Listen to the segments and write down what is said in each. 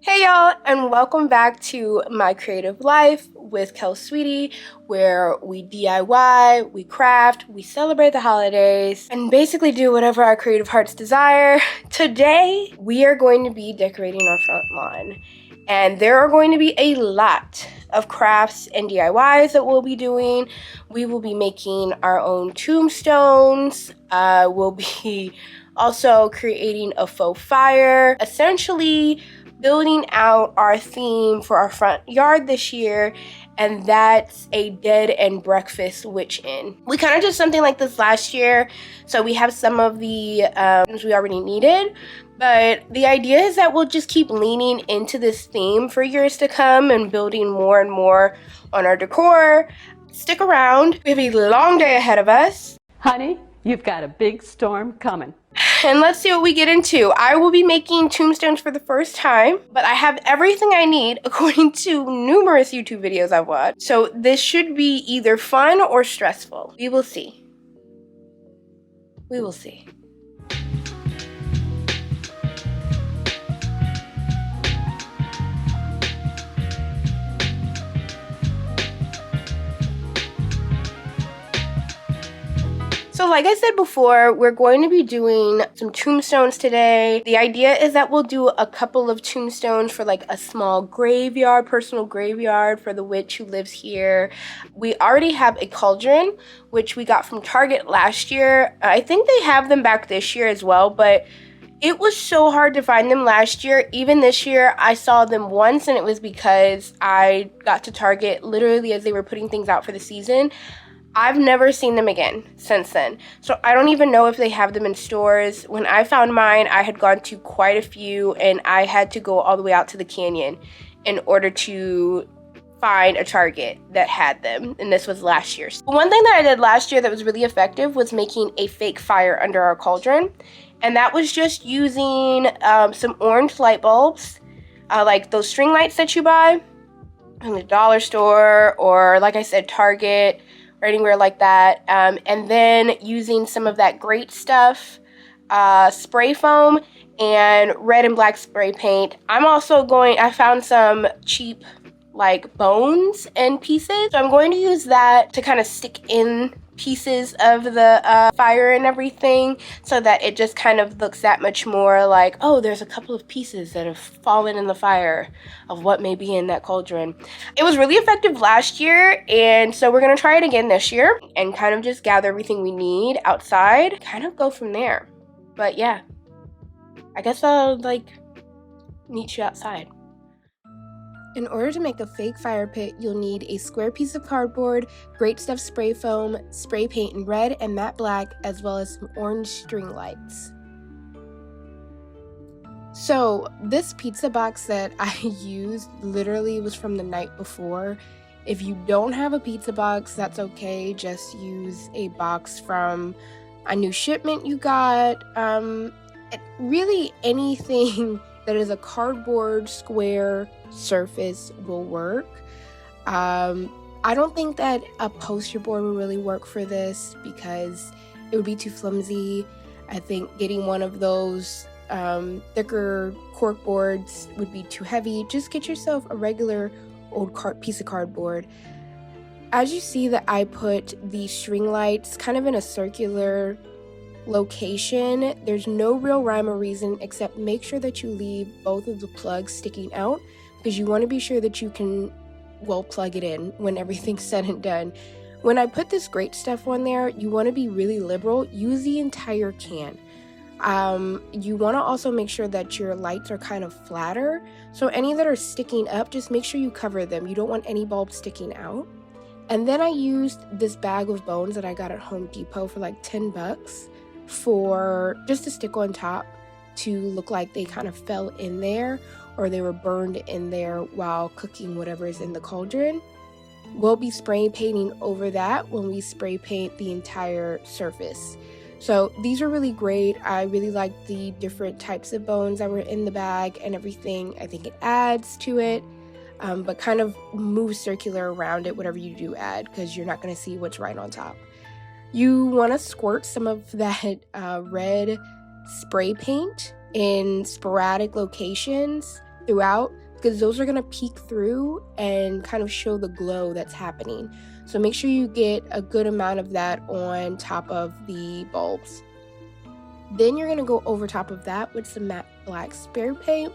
Hey y'all, and welcome back to My Creative Life with Kel Sweetie, where we DIY, we craft, we celebrate the holidays, and basically do whatever our creative hearts desire. Today, we are going to be decorating our front lawn, and there are going to be a lot of crafts and DIYs that we'll be doing. We will be making our own tombstones. We'll be also creating a faux fire, essentially building out our theme for our front yard this year, and that's a dead and breakfast witch inn. We kind of did something like this last year, so we have some of the things we already needed, but the idea is that we'll just keep leaning into this theme for years to come and building more and more on our decor. Stick around, we have a long day ahead of us. Honey, you've got a big storm coming. And let's see what we get into. I will be making tombstones for the first time, but I have everything I need according to numerous YouTube videos I've watched. So this should be either fun or stressful. We will see. We will see. So like I said before, we're going to be doing some tombstones today. The idea is that we'll do a couple of tombstones for like a small graveyard, personal graveyard for the witch who lives here. We already have a cauldron, which we got from Target last year. I think they have them back this year as well, but it was so hard to find them last year. Even this year, I saw them once, and it was because I got to Target literally as they were putting things out for the season. I've never seen them again since then. So I don't even know if they have them in stores. When I found mine, I had gone to quite a few, and I had to go all the way out to the canyon in order to find a Target that had them, and this was last year. One thing that I did last year that was really effective was making a fake fire under our cauldron, and that was just using some orange light bulbs, like those string lights that you buy from the dollar store, or like I said, Target, or anywhere like that, and then using some of that great stuff, spray foam, and red and black spray paint. I found some cheap like bones and pieces, so I'm going to use that to kind of stick in pieces of the fire and everything, so that it just kind of looks that much more like, oh, there's a couple of pieces that have fallen in the fire of what may be in that cauldron. It was really effective last year, and so we're gonna try it again this year and kind of just gather everything we need outside, kind of go from there. But yeah, I guess I'll meet you outside. In order to make a fake fire pit, you'll need a square piece of cardboard, great stuff spray foam, spray paint in red and matte black, as well as some orange string lights. So this pizza box that I used literally was from the night before. If you don't have a pizza box, that's okay. Just use a box from a new shipment you got. Really anything that is a cardboard square surface will work. I don't think that a poster board will really work for this because it would be too flimsy. I think getting one of those thicker cork boards would be too heavy. Just get yourself a regular old piece of cardboard. As you see that I put the string lights kind of in a circular location, there's no real rhyme or reason except make sure that you leave both of the plugs sticking out, because you want to be sure that you can plug it in when everything's said and done. When I put this great stuff on there, you want to be really liberal. Use the entire can. You want to also make sure that your lights are kind of flatter, so any that are sticking up, just make sure you cover them. You don't want any bulbs sticking out. And then I used this bag of bones that I got at Home Depot for like $10 for just to stick on top to look like they kind of fell in there or they were burned in there while cooking whatever is in the cauldron. We'll be spray painting over that when we spray paint the entire surface. So these are really great. I really like the different types of bones that were in the bag and everything. I think it adds to it, but kind of move circular around it, whatever you do add, because you're not going to see what's right on top. You want to squirt some of that red spray paint in sporadic locations throughout, because those are going to peek through and kind of show the glow that's happening. So make sure you get a good amount of that on top of the bulbs. Then you're going to go over top of that with some matte black spray paint,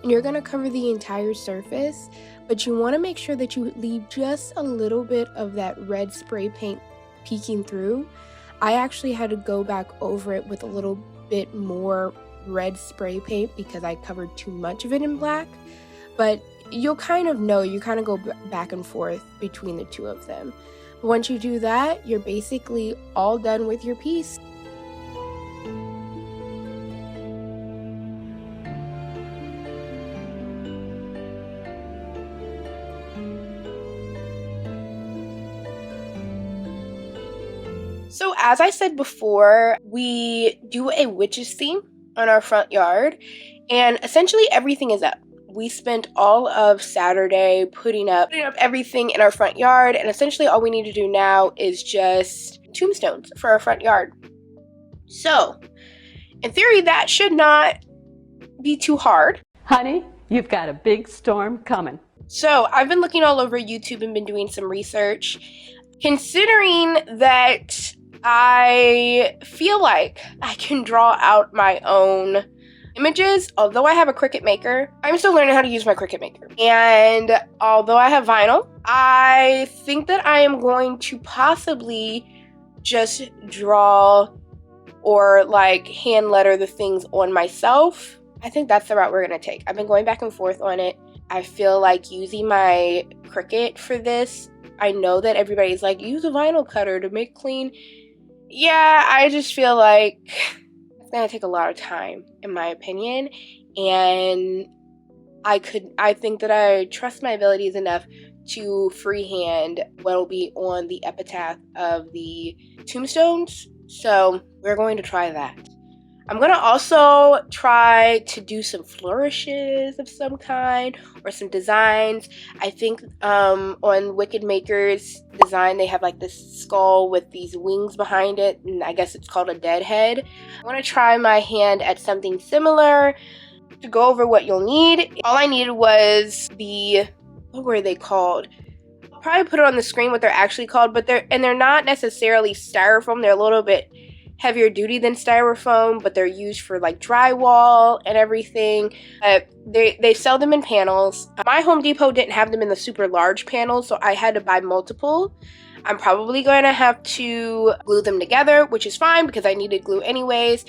and you're going to cover the entire surface, but you want to make sure that you leave just a little bit of that red spray paint peeking through. I actually had to go back over it with a little bit more red spray paint because I covered too much of it in black, but you'll kind of know, you kind of go back and forth between the two of them. But once you do that, you're basically all done with your piece. So as I said before, we do a witch's theme on our front yard, and essentially everything is up. We spent all of Saturday putting up everything in our front yard, and essentially all we need to do now is just tombstones for our front yard. So, in theory, that should not be too hard. Honey, you've got a big storm coming. So, I've been looking all over YouTube and been doing some research. Considering that I feel like I can draw out my own images, although I have a Cricut Maker, I'm still learning how to use my Cricut Maker. And although I have vinyl, I think that I am going to possibly just draw or like hand letter the things on myself. I think that's the route we're going to take. I've been going back and forth on it. I feel like using my Cricut for this, I know that everybody's like, use a vinyl cutter to make clean. Yeah, I just feel like it's gonna take a lot of time, in my opinion, and I think that I trust my abilities enough to freehand what'll be on the epitaph of the tombstones, so we're going to try that. I'm going to also try to do some flourishes of some kind or some designs. I think on Wicked Maker's design, they have like this skull with these wings behind it, and I guess it's called a dead head. I want to try my hand at something similar. To go over what you'll need, all I needed was what were they called? I'll probably put it on the screen what they're actually called, but they're not necessarily styrofoam. They're a little bit heavier duty than styrofoam, but they're used for like drywall and everything. They sell them in panels. My Home Depot didn't have them in the super large panels, so I had to buy multiple. I'm probably going to have to glue them together, which is fine because I needed glue anyways.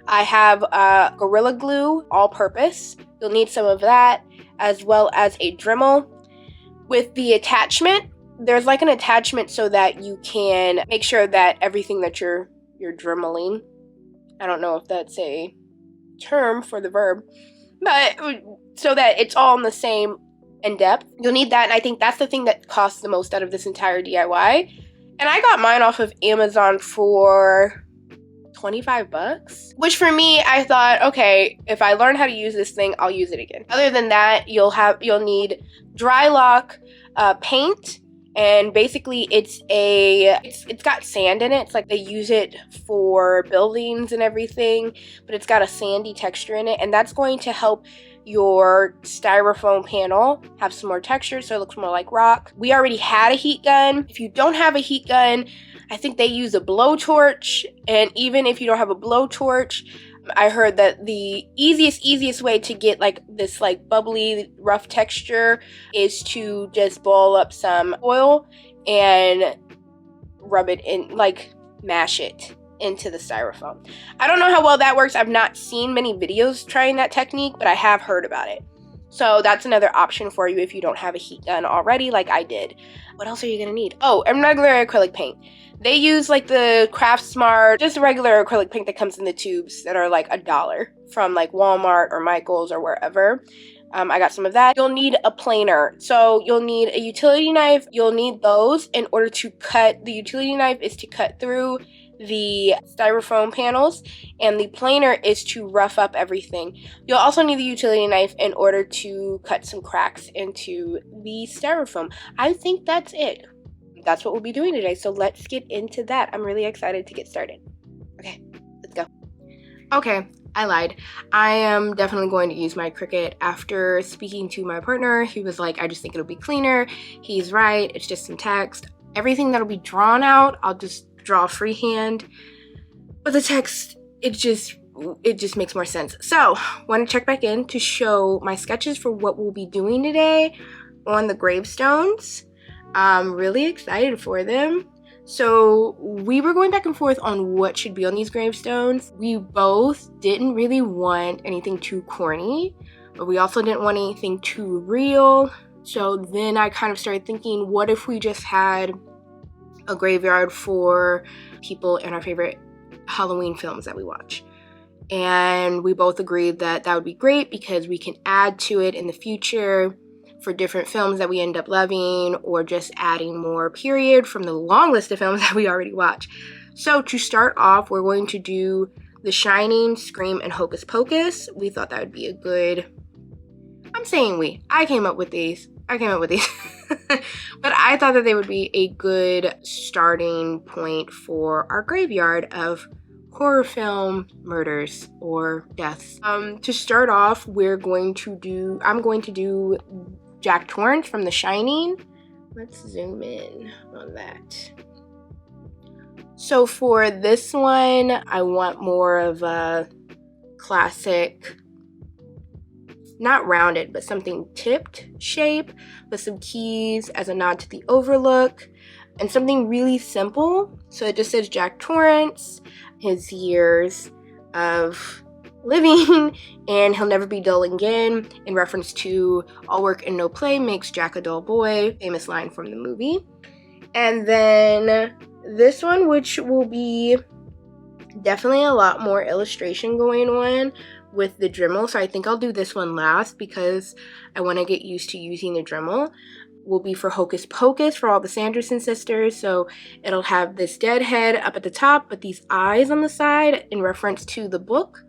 I have Gorilla Glue, all purpose. You'll need some of that, as well as a Dremel. With the attachment, there's like an attachment so that you can make sure that everything that you're dremeling, I don't know if that's a term for the verb, but so that it's all in the same in depth. You'll need that, and I think that's the thing that costs the most out of this entire DIY. And I got mine off of Amazon for $25, which for me, I thought, okay, if I learn how to use this thing, I'll use it again. Other than that, you'll need dry lock paint. And basically it's got sand in it. It's like they use it for buildings and everything, but it's got a sandy texture in it, and that's going to help your styrofoam panel have some more texture so it looks more like rock. We already had a heat gun. If you don't have a heat gun, I think they use a blowtorch, and even if you don't have a blowtorch, I heard that the easiest way to get like this like bubbly rough texture is to just ball up some oil and rub it in, like mash it into the styrofoam. I don't know how well that works. I've not seen many videos trying that technique, but I have heard about it. So that's another option for you if you don't have a heat gun already like I did. What else are you gonna need? Oh, and regular acrylic paint. They use like the Craftsmart, just regular acrylic paint that comes in the tubes that are like $1 from like Walmart or Michael's or wherever. I got some of that. You'll need a planer. So you'll need a utility knife. You'll need those in order to cut. The utility knife is to cut through the styrofoam panels, and the planer is to rough up everything. You'll also need the utility knife in order to cut some cracks into the styrofoam. I think that's it. That's what we'll be doing today, so let's get into that. I'm really excited to get started. Okay, let's go. Okay, I lied. I am definitely going to use my Cricut. After speaking to my partner, he was like, I just think it'll be cleaner. He's right, it's just some text. Everything that'll be drawn out, I'll just draw freehand. But the text, it just makes more sense. So, want to check back in to show my sketches for what we'll be doing today on the gravestones. I'm really excited for them. So we were going back and forth on what should be on these gravestones. We both didn't really want anything too corny, but we also didn't want anything too real. So then I kind of started thinking, what if we just had a graveyard for people in our favorite Halloween films that we watch? And we both agreed that that would be great because we can add to it in the future for different films that we end up loving, or just adding more period from the long list of films that we already watch. So to start off, we're going to do The Shining, Scream, and Hocus Pocus. We thought that would be a good, I came up with these. But I thought that they would be a good starting point for our graveyard of horror film murders or deaths. To start off, I'm going to do Jack Torrance from The Shining. Let's zoom in on that. So for this one, I want more of a classic, not rounded, but something tipped shape with some keys as a nod to the Overlook, and something really simple. So it just says Jack Torrance, his years of living, and he'll never be dull again, in reference to all work and no play makes Jack a dull boy, famous line from the movie. And then this one, which will be definitely a lot more illustration going on with the Dremel, so I think I'll do this one last because I want to get used to using the Dremel, will be for Hocus Pocus for all the Sanderson sisters. So it'll have this dead head up at the top, but these eyes on the side in reference to the book.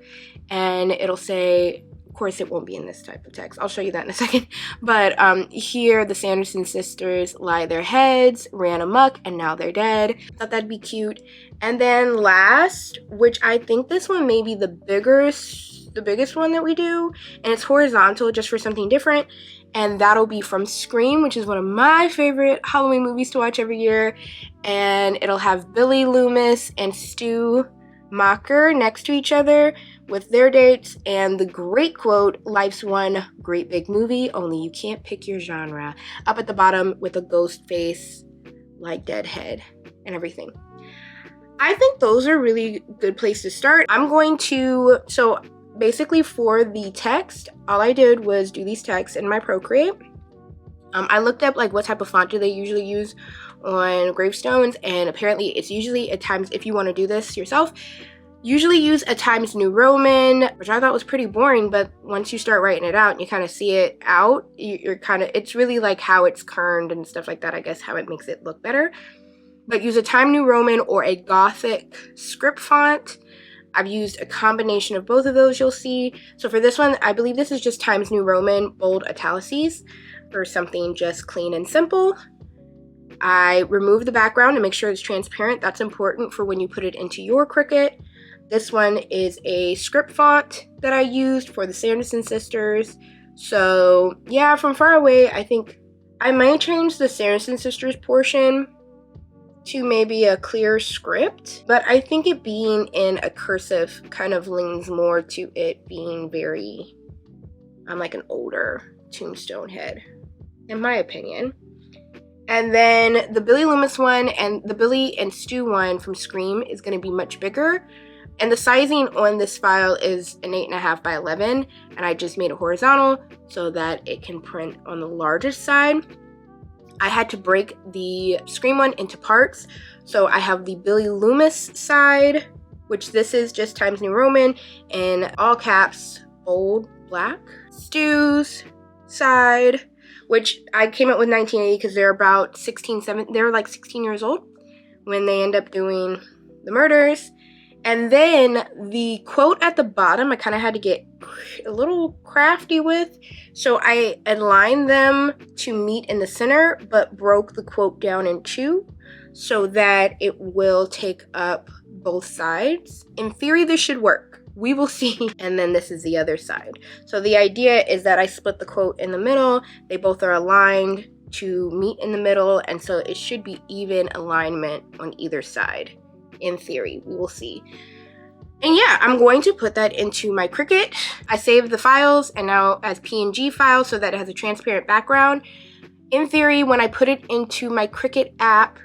And it'll say, of course it won't be in this type of text, I'll show you that in a second, but here the Sanderson sisters lie their heads, ran amok, and now they're dead. Thought that'd be cute. And then last, which I think this one may be the biggest one that we do, and it's horizontal just for something different, and that'll be from Scream, which is one of my favorite Halloween movies to watch every year. And it'll have Billy Loomis and Stu Macher next to each other with their dates, and the great quote, "Life's one great big movie, only you can't pick your genre," up at the bottom with a ghost face like dead head and everything. I think those are really good place to start. So basically for the text, all I did was do these texts in my Procreate. I looked up like what type of font do they usually use on gravestones, and apparently it's usually at times, if you want to do this yourself, usually use a Times New Roman, which I thought was pretty boring, but once you start writing it out and you kind of see it out, it's really like how it's kerned and stuff like that, I guess, how it makes it look better. But use a Times New Roman or a Gothic script font. I've used a combination of both of those, you'll see. So for this one, I believe this is just Times New Roman, bold italices, or something just clean and simple. I removed the background to make sure it's transparent. That's important for when you put it into your Cricut. This one is a script font that I used for the Sanderson sisters. So yeah, from far away, I think I might change the Sanderson sisters portion to maybe a clear script, but I think it being in a cursive kind of leans more to it being very, like an older Tombstone head, in my opinion. And then the Billy Loomis one and the Billy and Stu one from Scream is going to be much bigger. And the sizing on this file is an 8.5 by 11, and I just made it horizontal so that it can print on the largest side. I had to break the Scream one into parts. So I have the Billy Loomis side, which this is just Times New Roman in all caps, bold black. Stu's side, which I came up with 1980 because they're about 16 years old when they end up doing the murders. And then the quote at the bottom, I kind of had to get a little crafty with. So I aligned them to meet in the center, but broke the quote down in two so that it will take up both sides. In theory, this should work. we will see. And then this is the other side. So the idea is that I split the quote in the middle. They both are aligned to meet in the middle, and so it should be even alignment on either side. In theory, we will see. And yeah, I'm going to put that into my Cricut. I saved the files and now as PNG files so that it has a transparent background. In theory, when I put it into my Cricut app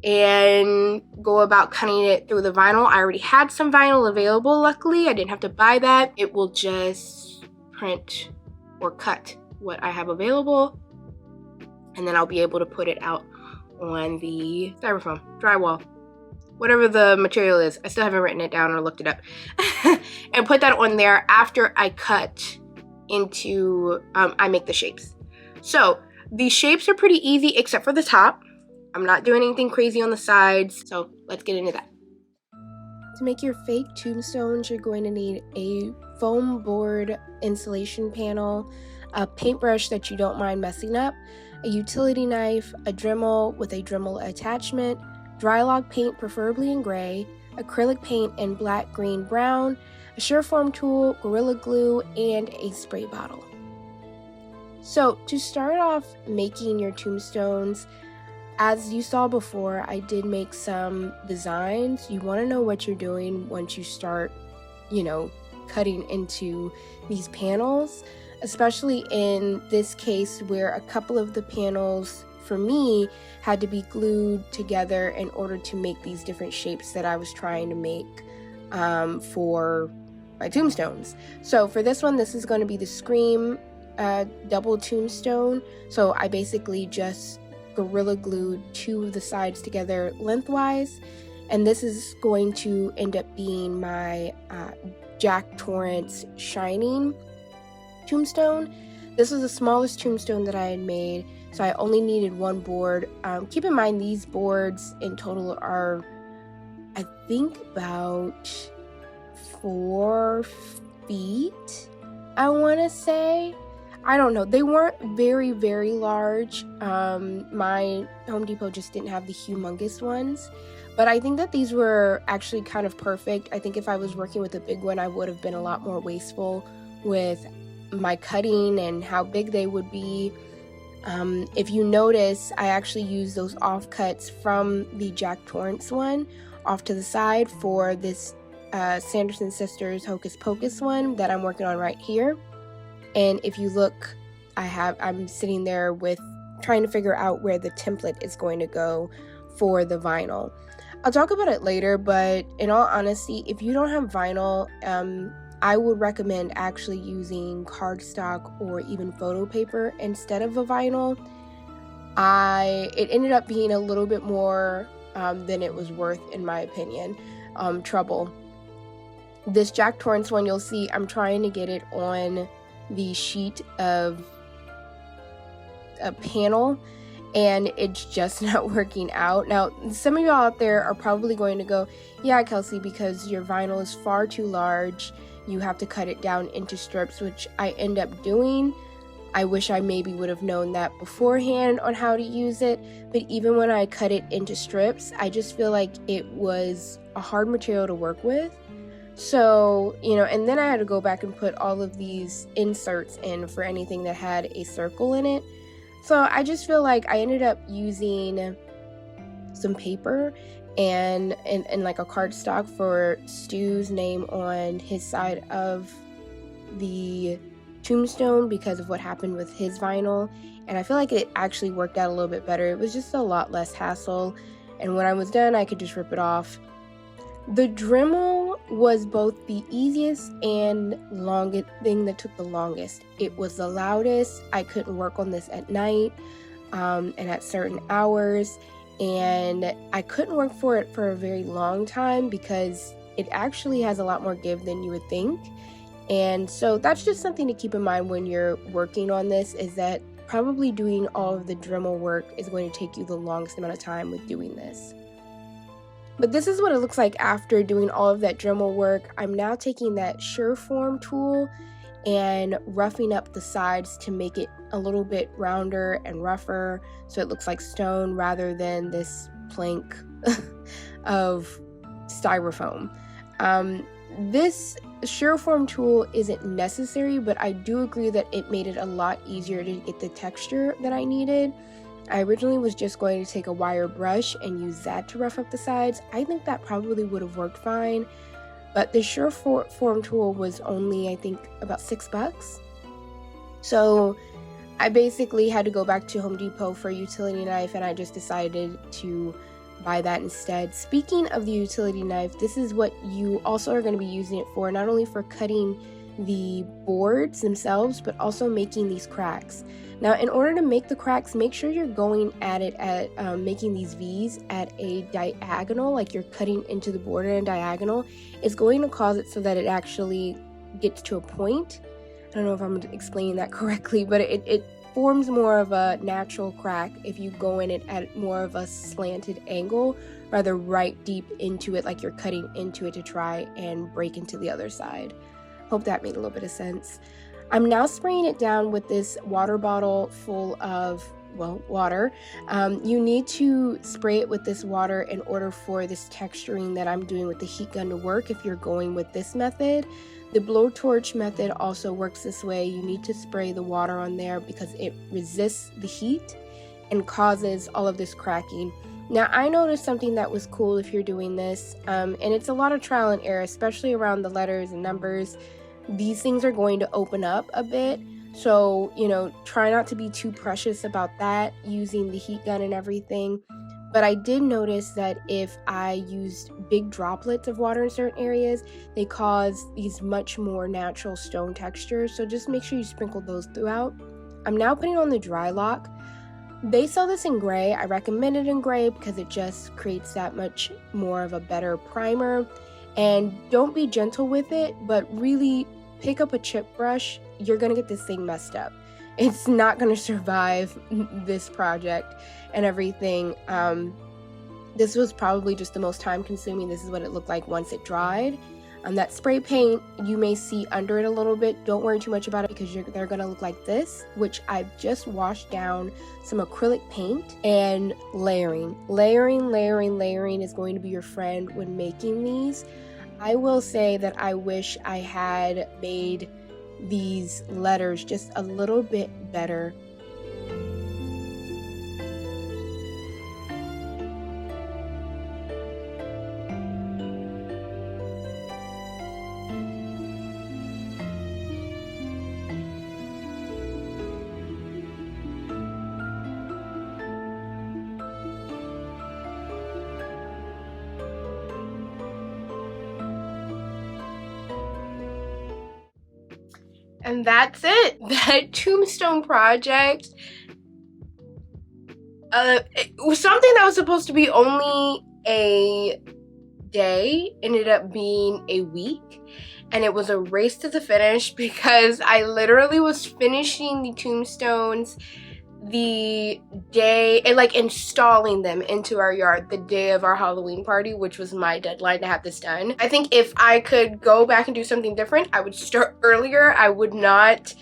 and go about cutting it through the vinyl, I already had some vinyl available, luckily. I didn't have to buy that. It will just print or cut what I have available, and then I'll be able to put it out on the styrofoam, drywall, whatever the material is. I still haven't written it down or looked it up. And put that on there after I cut into, I make the shapes. So these shapes are pretty easy except for the top. I'm not doing anything crazy on the sides, so let's get into that. To make your fake tombstones, you're going to need a foam board insulation panel, a paintbrush that you don't mind messing up, a utility knife, a Dremel with a Dremel attachment, dry log paint preferably in gray, acrylic paint in black, green, brown, a Surform tool, Gorilla Glue, and a spray bottle. So to start off making your tombstones, as you saw before, I did make some designs. You want to know what you're doing once you start, cutting into these panels, especially in this case where a couple of the panels for me had to be glued together in order to make these different shapes that I was trying to make for my tombstones. So for this one, this is going to be the Scream double tombstone. So I basically just Gorilla glued two of the sides together lengthwise, and this is going to end up being my Jack Torrance Shining tombstone. This was the smallest tombstone that I had made, so I only needed one board. Keep in mind these boards in total are, I think, about 4 feet, I want to say. I don't know. They weren't very, very large. My Home Depot just didn't have the humongous ones. But I think that these were actually kind of perfect. I think if I was working with a big one, I would have been a lot more wasteful with my cutting and how big they would be. If you notice, I actually used those offcuts from the Jack Torrance one off to the side for this Sanderson Sisters Hocus Pocus one that I'm working on right here. And if you look, I'm sitting there with trying to figure out where the template is going to go for the vinyl. I'll talk about it later, but in all honesty, if you don't have vinyl, I would recommend actually using cardstock or even photo paper instead of a vinyl. It ended up being a little bit more than it was worth, in my opinion. Trouble. This Jack Torrance one, you'll see I'm trying to get it on the sheet of a panel, and it's just not working out. Now, some of y'all out there are probably going to go, yeah, Kelsey, because your vinyl is far too large, you have to cut it down into strips, which I end up doing. I wish I maybe would have known that beforehand on how to use it, but even when I cut it into strips, I just feel like it was a hard material to work with. So, and then I had to go back and put all of these inserts in for anything that had a circle in it. So I just feel like I ended up using some paper and like a cardstock for Stu's name on his side of the tombstone because of what happened with his vinyl. And I feel like it actually worked out a little bit better. It was just a lot less hassle. And when I was done, I could just rip it off. The Dremel was both the easiest and longest thing that took the longest. It was the loudest. I couldn't work on this at night and at certain hours, and I couldn't work for it for a very long time because it actually has a lot more give than you would think. And so that's just something to keep in mind when you're working on this, is that probably doing all of the Dremel work is going to take you the longest amount of time with doing this. But this is what it looks like after doing all of that Dremel work. I'm now taking that Surform tool and roughing up the sides to make it a little bit rounder and rougher so it looks like stone rather than this plank of styrofoam. this Sureform tool isn't necessary, but I do agree that it made it a lot easier to get the texture that I needed. I originally was just going to take a wire brush and use that to rough up the sides. I think that probably would have worked fine, but the Sureform tool was only, I think, about $6. So I basically had to go back to Home Depot for a utility knife, and I just decided to buy that instead. Speaking of the utility knife, this is what you also are going to be using it for, not only for cutting the boards themselves, but also making these cracks. Now, in order to make the cracks, make sure you're going at it at making these V's at a diagonal, like you're cutting into the board at a diagonal. It's going to cause it so that it actually gets to a point. I don't know if I'm explaining that correctly, but it forms more of a natural crack if you go in it at more of a slanted angle, rather right deep into it like you're cutting into it to try and break into the other side. Hope that made a little bit of sense. I'm now spraying it down with this water bottle full of, well, water. You need to spray it with this water in order for this texturing that I'm doing with the heat gun to work if you're going with this method. The blowtorch method also works this way. You need to spray the water on there because it resists the heat and causes all of this cracking. Now, I noticed something that was cool if you're doing this, and it's a lot of trial and error, especially around the letters and numbers. These things are going to open up a bit, so, you know, try not to be too precious about that using the heat gun and everything. But I did notice that if I used big droplets of water in certain areas, they cause these much more natural stone textures, so just make sure you sprinkle those throughout. I'm now putting on the dry lock. They sell this in gray. I recommend it in gray because it just creates that much more of a better primer. And don't be gentle with it, but really pick up a chip brush. You're gonna get this thing messed up. It's not gonna survive this project and everything. This was probably just the most time consuming. This is what it looked like once it dried. That spray paint, you may see under it a little bit. Don't worry too much about it because they're gonna look like this, which I've just washed down some acrylic paint and layering. Layering is going to be your friend when making these. I will say that I wish I had made these letters just a little bit better. And that's it. That Tombstone project, it was something that was supposed to be only a day, ended up being a week, and it was a race to the finish because I literally was finishing the tombstones the day and like installing them into our yard the day of our Halloween party, which was my deadline to have this done. I think if I could go back and do something different, I would start earlier. I would not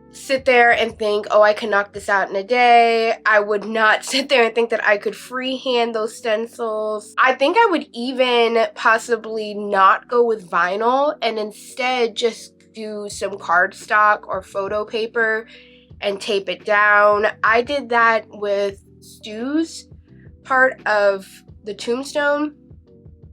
sit there and think, oh, I can knock this out in a day. I would not sit there and think that I could freehand those stencils. I think I would even possibly not go with vinyl and instead just do some cardstock or photo paper and tape it down. I did that with Stu's part of the tombstone.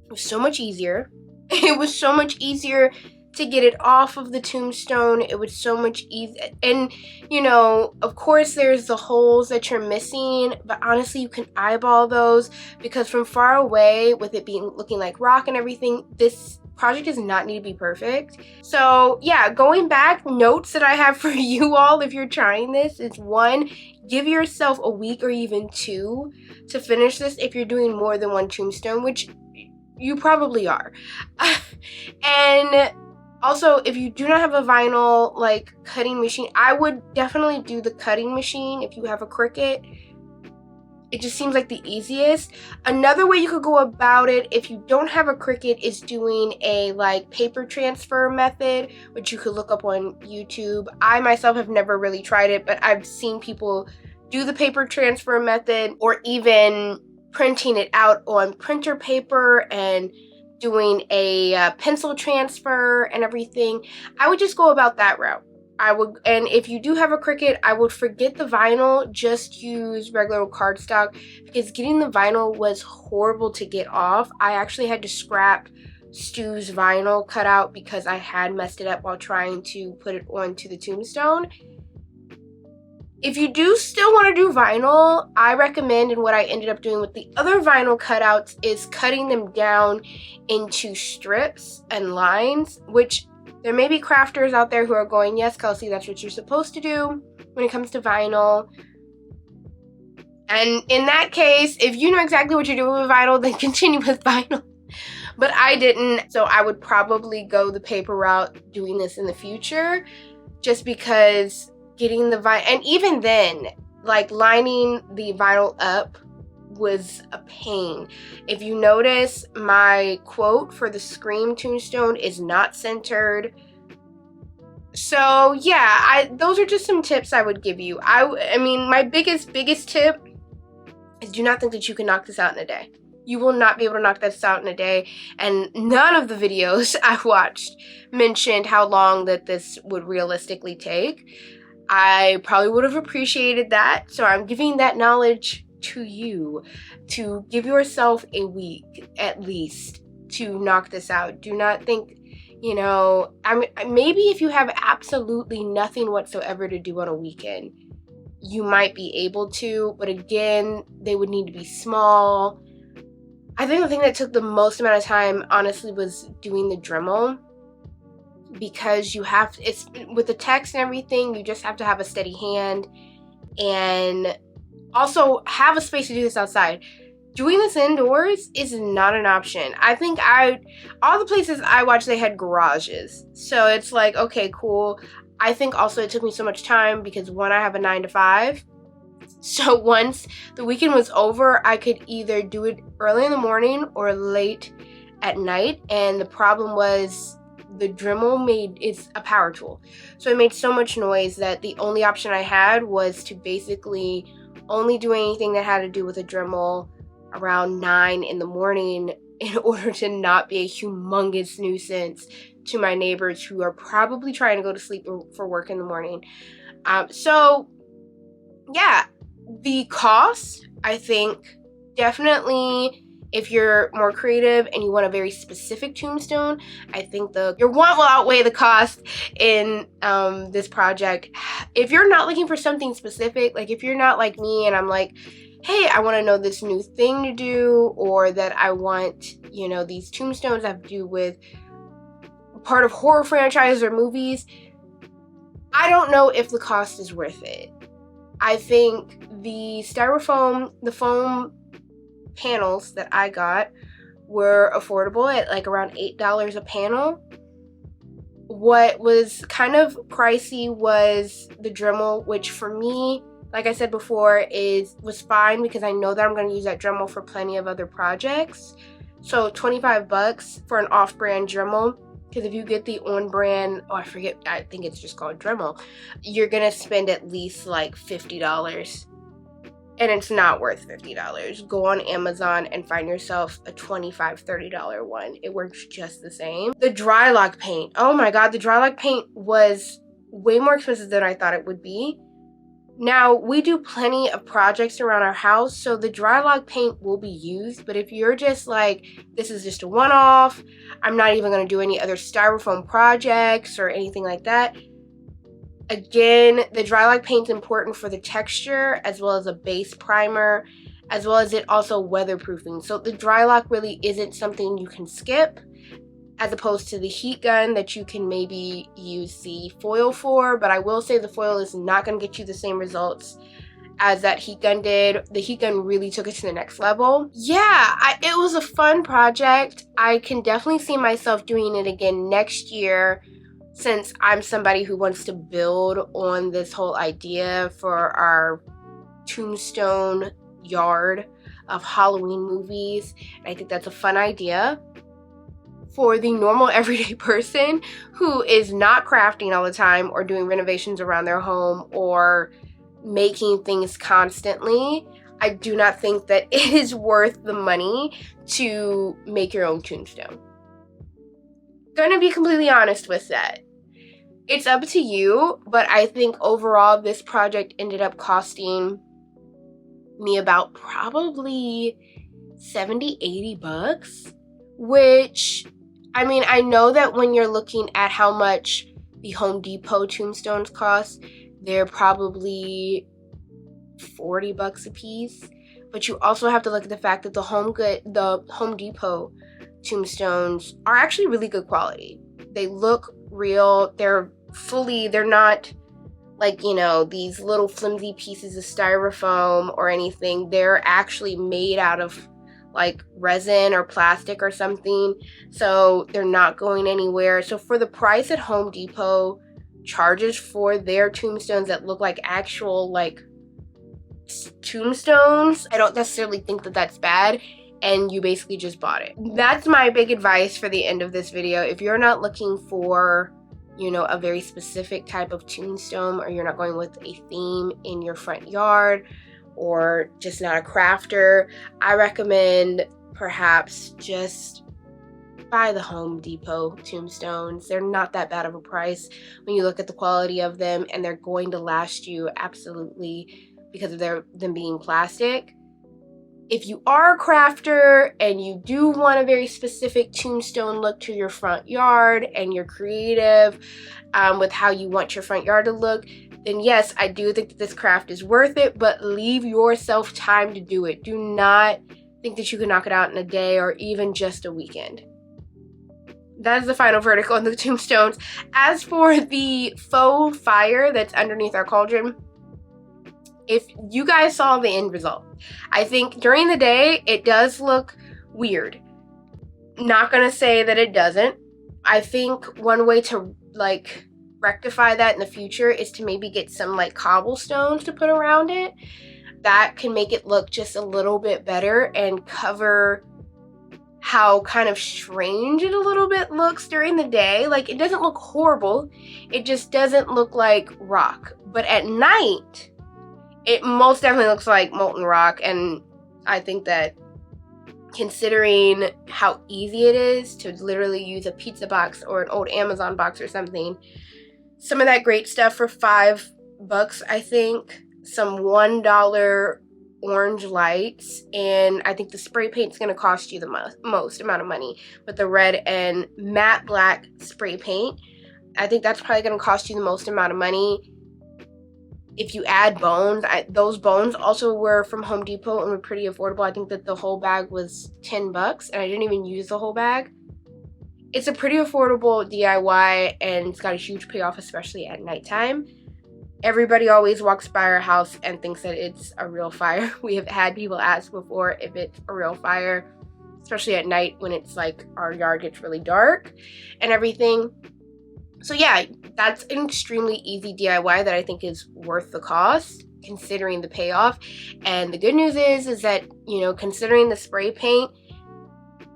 It was so much easier. It was so much easier to get it off of the tombstone. It was so much easier. And, you know, of course there's the holes that you're missing, but honestly you can eyeball those because from far away, with it being looking like rock and everything, this project does not need to be perfect. So yeah, going back, notes that I have for you all if you're trying this is 1, give yourself a week or even 2 to finish this if you're doing more than one tombstone, which you probably are. And also, if you do not have a vinyl like cutting machine, I would definitely do the cutting machine if you have a Cricut. It just seems like the easiest. Another way you could go about it if you don't have a Cricut is doing a like paper transfer method, which you could look up on YouTube. I myself have never really tried it, but I've seen people do the paper transfer method or even printing it out on printer paper and doing a pencil transfer and everything, I would just go about that route. And if you do have a Cricut, I would forget the vinyl, just use regular cardstock, because getting the vinyl was horrible to get off. I actually had to scrap Stu's vinyl cutout because I had messed it up while trying to put it onto the Tombstone. If you do still want to do vinyl, I recommend, and what I ended up doing with the other vinyl cutouts is cutting them down into strips and lines, which there may be crafters out there who are going, yes, Kelsey, that's what you're supposed to do when it comes to vinyl. And in that case, if you know exactly what you're doing with vinyl, then continue with vinyl. But I didn't, so I would probably go the paper route doing this in the future, just because getting the vinyl, and even then, like lining the vinyl up was a pain. If you notice, my quote for the Scream Tombstone is not centered. So yeah, those are just some tips I would give you. I mean, my biggest tip is do not think that you can knock this out in a day. You will not be able to knock this out in a day, and none of the videos I watched mentioned how long that this would realistically take. I probably would have appreciated that, so I'm giving that knowledge to you, to give yourself a week at least to knock this out. Do not think, you know, I mean, maybe if you have absolutely nothing whatsoever to do on a weekend, you might be able to, but again, they would need to be small. I think the thing that took the most amount of time, honestly, was doing the Dremel, because you have, it's with the text and everything, you just have to have a steady hand and also have a space to do this outside. Doing this indoors is not an option. I think all the places I watched, they had garages. So it's like, okay, cool. I think also it took me so much time because one, I have a 9 to 5. So once the weekend was over, I could either do it early in the morning or late at night. And the problem was the Dremel it's a power tool. So it made so much noise that the only option I had was to basically only do anything that had to do with a Dremel around 9 in the morning in order to not be a humongous nuisance to my neighbors who are probably trying to go to sleep for work in the morning. So yeah, the cost, I think, definitely, if you're more creative and you want a very specific tombstone, I think your want will outweigh the cost in this project. If you're not looking for something specific, like if you're not like me and I'm like, hey, I want to know this new thing to do, or that I want, you know, these tombstones have to do with part of horror franchises or movies, I don't know if the cost is worth it. I think the foam panels that I got were affordable at like around $8 a panel. What was kind of pricey was the Dremel, which for me, like I said before, was fine because I know that I'm going to use that Dremel for plenty of other projects. So $25 for an off-brand Dremel, because if you get the on-brand, I think it's just called Dremel, you're going to spend at least like $50. And it's not worth $50. Go on Amazon and find yourself a $25, $30 one. It works just the same. The dry lock paint. Oh my god, the dry lock paint was way more expensive than I thought it would be. Now, we do plenty of projects around our house, so the dry lock paint will be used. But if you're just like, this is just a one-off, I'm not even going to do any other styrofoam projects or anything like that, again, the dry lock paint's important for the texture as well as a base primer, as well as it also weatherproofing. So the dry lock really isn't something you can skip, as opposed to the heat gun that you can maybe use the foil for. But I will say the foil is not going to get you the same results as that heat gun did. The heat gun really took it to the next level. Yeah, it was a fun project. I can definitely see myself doing it again next year, since I'm somebody who wants to build on this whole idea for our Tombstone yard of Halloween movies. And I think that's a fun idea for the normal everyday person who is not crafting all the time or doing renovations around their home or making things constantly. I do not think that it is worth the money to make your own tombstone. Gonna be completely honest with that. It's up to you, but I think overall this project ended up costing me about probably 70-80 bucks, which, I mean, I know that when you're looking at how much the Home Depot tombstones cost, they're probably 40 bucks a piece, but you also have to look at the fact that the Home Depot tombstones are actually really good quality. They look real. They're not like, you know, these little flimsy pieces of styrofoam or anything. They're actually made out of like resin or plastic or something, so they're not going anywhere. So for the price that Home Depot charges for their tombstones that look like actual like tombstones, I don't necessarily think that that's bad, and you basically just bought it. That's my big advice for the end of this video. If you're not looking for, you know, a very specific type of tombstone, or you're not going with a theme in your front yard, or just not a crafter, I recommend perhaps just buy the Home Depot tombstones. They're not that bad of a price when you look at the quality of them, and they're going to last you absolutely because of them being plastic. If you are a crafter and you do want a very specific tombstone look to your front yard, and you're creative with how you want your front yard to look, then yes, I do think that this craft is worth it, but leave yourself time to do it. Do not think that you can knock it out in a day or even just a weekend. That is the final verdict on the tombstones. As for the faux fire that's underneath our cauldron, if you guys saw the end result, I think during the day it does look weird. Not gonna say that it doesn't. I think one way to like rectify that in the future is to maybe get some like cobblestones to put around it. That can make it look just a little bit better and cover how kind of strange it a little bit looks during the day. Like, it doesn't look horrible, it just doesn't look like rock. But at night, it most definitely looks like molten rock, and I think that considering how easy it is to literally use a pizza box or an old Amazon box or something, some of that great stuff for $5, I think, some $1 orange lights, and I think the spray paint's going to cost you the most amount of money. But the red and matte black spray paint, I think that's probably going to cost you the most amount of money. If you add bones, those bones also were from Home Depot and were pretty affordable. I think that the whole bag was $10, and I didn't even use the whole bag. It's a pretty affordable DIY, and it's got a huge payoff, especially at nighttime. Everybody always walks by our house and thinks that it's a real fire. We have had people ask before if it's a real fire, especially at night when it's like our yard gets really dark and everything. So yeah, that's an extremely easy DIY that I think is worth the cost, considering the payoff. And the good news is that, you know, considering the spray paint,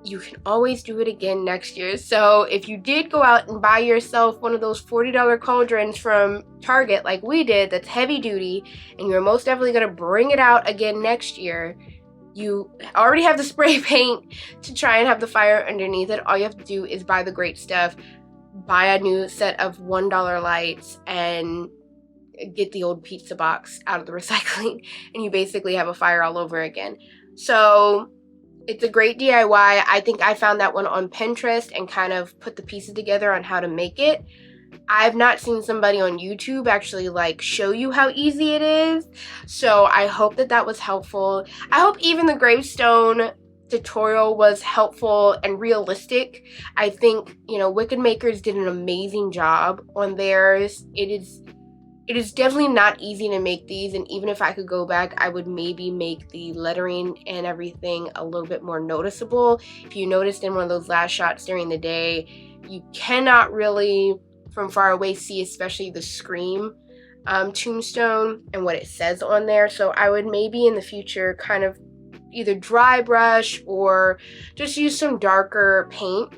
you can always do it again next year. So if you did go out and buy yourself one of those $40 cauldrons from Target like we did, that's heavy duty, and you're most definitely going to bring it out again next year, you already have the spray paint to try and have the fire underneath it. All you have to do is buy the great stuff, buy a new set of $1 lights, and get the old pizza box out of the recycling, and you basically have a fire all over again. So it's a great DIY. I think I found that one on Pinterest and kind of put the pieces together on how to make it. I've not seen somebody on YouTube actually like show you how easy it is. So I hope that that was helpful. I hope even the gravestone tutorial was helpful and realistic. I think, you know, Wicked Makers did an amazing job on theirs. It is definitely not easy to make these, and even if I could go back, I would maybe make the lettering and everything a little bit more noticeable. If you noticed in one of those last shots during the day, you cannot really from far away see especially the Scream tombstone and what it says on there. So I would maybe in the future kind of either dry brush or just use some darker paint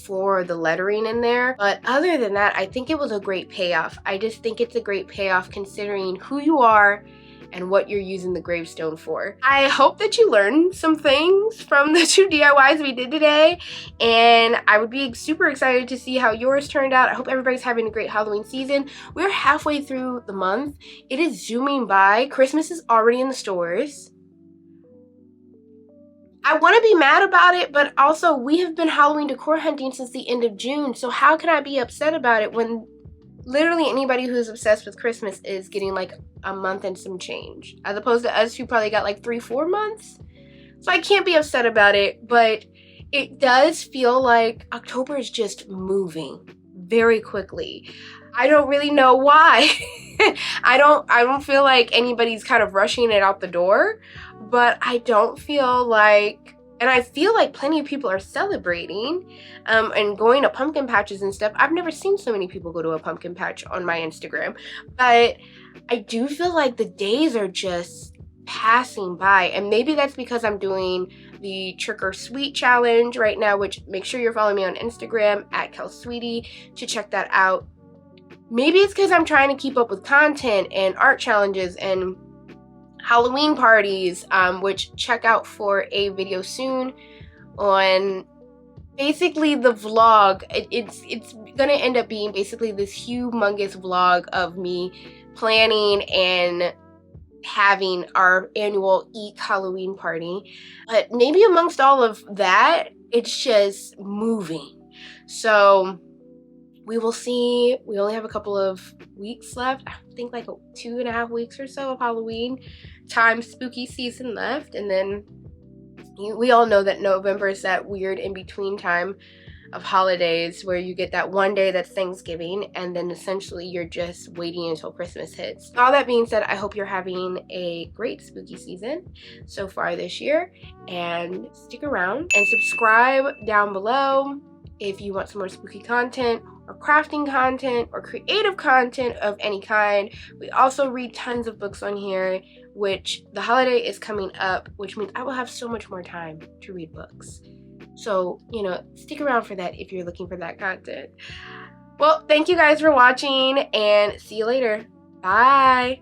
for the lettering in there. But other than that, I think it was a great payoff. I just think it's a great payoff considering who you are and what you're using the gravestone for. I hope that you learned some things from the 2 DIYs we did today, and I would be super excited to see how yours turned out. I hope everybody's having a great Halloween season. We're halfway through the month. It is zooming by. Christmas is already in the stores. I want to be mad about it, but also we have been Halloween decor hunting since the end of June, so how can I be upset about it when literally anybody who's obsessed with Christmas is getting like a month and some change, as opposed to us who probably got like 3-4 months? So I can't be upset about it, but it does feel like October is just moving very quickly. I don't really know why. I don't feel like anybody's kind of rushing it out the door, but I don't feel like, and I feel like plenty of people are celebrating and going to pumpkin patches and stuff. I've never seen so many people go to a pumpkin patch on my Instagram, but I do feel like the days are just passing by, and maybe that's because I'm doing the trick or sweet challenge right now, which make sure you're following me on Instagram at KelsSweetie to check that out. Maybe it's because I'm trying to keep up with content and art challenges and Halloween parties, which check out for a video soon on basically the vlog. It's gonna end up being basically this humongous vlog of me planning and having our annual Eek Halloween party. But maybe amongst all of that, it's just moving. So we will see. We only have a couple of weeks left. I think like 2.5 weeks or so of Halloween time, spooky season left. And then we all know that November is that weird in-between time of holidays where you get that one day that's Thanksgiving, and then essentially you're just waiting until Christmas hits. All that being said, I hope you're having a great spooky season so far this year, and stick around and subscribe down below if you want some more spooky content or crafting content or creative content of any kind. We also read tons of books on here, which the holiday is coming up, which means I will have so much more time to read books. So, you know, stick around for that if you're looking for that content. Well, thank you guys for watching, and see you later. Bye.